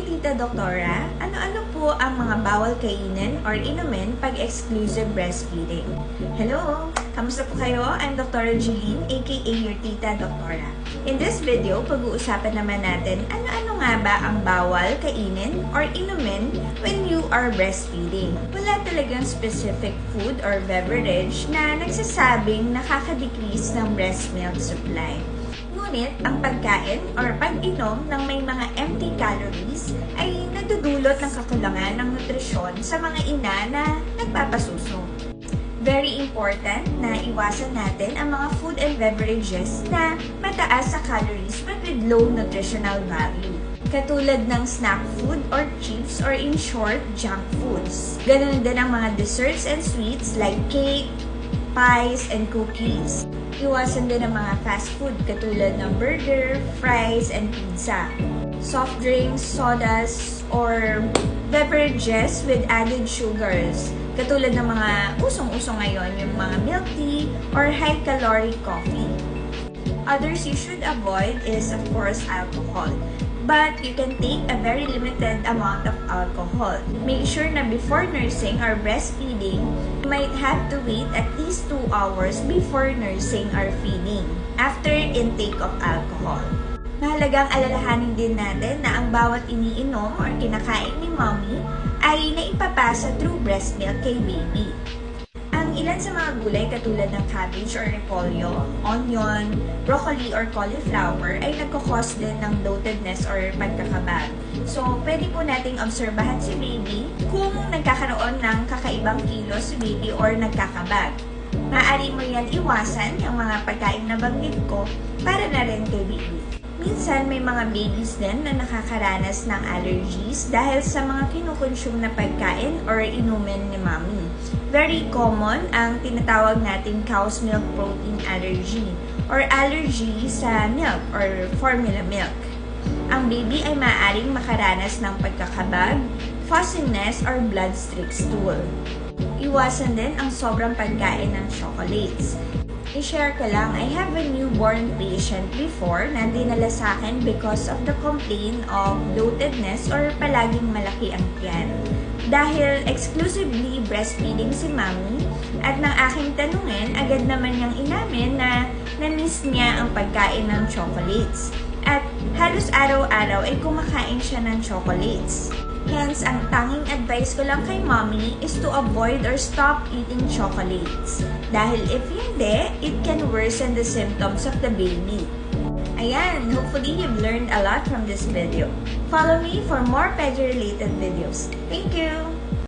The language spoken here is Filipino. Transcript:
Tita Doktora, ano-ano po ang mga bawal kainin or inumin pag exclusive breastfeeding? Hello! Kamusta po kayo? I'm Dr. Jeline, aka your Tita Doktora. In this video, pag-uusapan naman natin ano-ano nga ba ang bawal kainin or inumin when you are breastfeeding. Wala talagang specific food or beverage na nagsasabing nakaka-decrease ng breast milk supply. Ngunit, ang pagkain or pag-inom ng may mga empty calories ay nagdudulot ng kakulangan ng nutrisyon sa mga ina na nagpapasuso. Very important na iwasan natin ang mga food and beverages na mataas sa calories but with low nutritional value. Katulad ng snack food or chips or in short, junk foods. Ganun din ang mga desserts and sweets like cake, pies, and cookies. Iwasan din ang mga fast food katulad ng burger, fries, and pizza. Soft drinks, sodas, or beverages with added sugars. Katulad ng mga usong-uso ngayon, yung mga milk tea or high-calorie coffee. Others you should avoid is, of course, alcohol. But you can take a very limited amount of alcohol. Make sure na before nursing or breastfeeding, you might have to wait at least 2 hours before nursing or feeding after intake of alcohol. Mahalagang alalahanin din natin na ang bawat iniinom or kinakain ni mommy ay naipapasa through breast milk kay baby. Ang ilan sa mga gulay katulad ng cabbage or repolyo, onion, broccoli or cauliflower ay nagkakos din ng bloatedness or pagkakabag. So, pwede po nating obserbahan si baby kung nagkakaroon ng kakaibang kilos si baby or nagkakabag. Maaari mo yan iwasan yung mga pagkain na banggit ko para na rin kay baby. Minsan, may mga babies din na nakakaranas ng allergies dahil sa mga kinukonsume na pagkain or inumin ni mommy. Very common ang tinatawag nating cow's milk protein allergy or allergy sa milk or formula milk. Ang baby ay maaaring makaranas ng pagkakabag, fussiness, or blood-streak stool. Iwasan din ang sobrang pagkain ng chocolates. I-share ko lang, I have a newborn patient before na dinala sa akin because of the complaint of bloatedness or palaging malaki ang tiyan. Dahil exclusively breastfeeding si mommy at nang aking tanungin, agad naman niyang inamin na na-miss niya ang pagkain ng chocolates. At halos araw-araw ay kumakain siya ng chocolates. Hence, ang tanging advice ko lang kay mommy is to avoid or stop eating chocolates. Dahil if hindi, it can worsen the symptoms of the baby. Ayan, hopefully you've learned a lot from this video. Follow me for more ped-related videos. Thank you!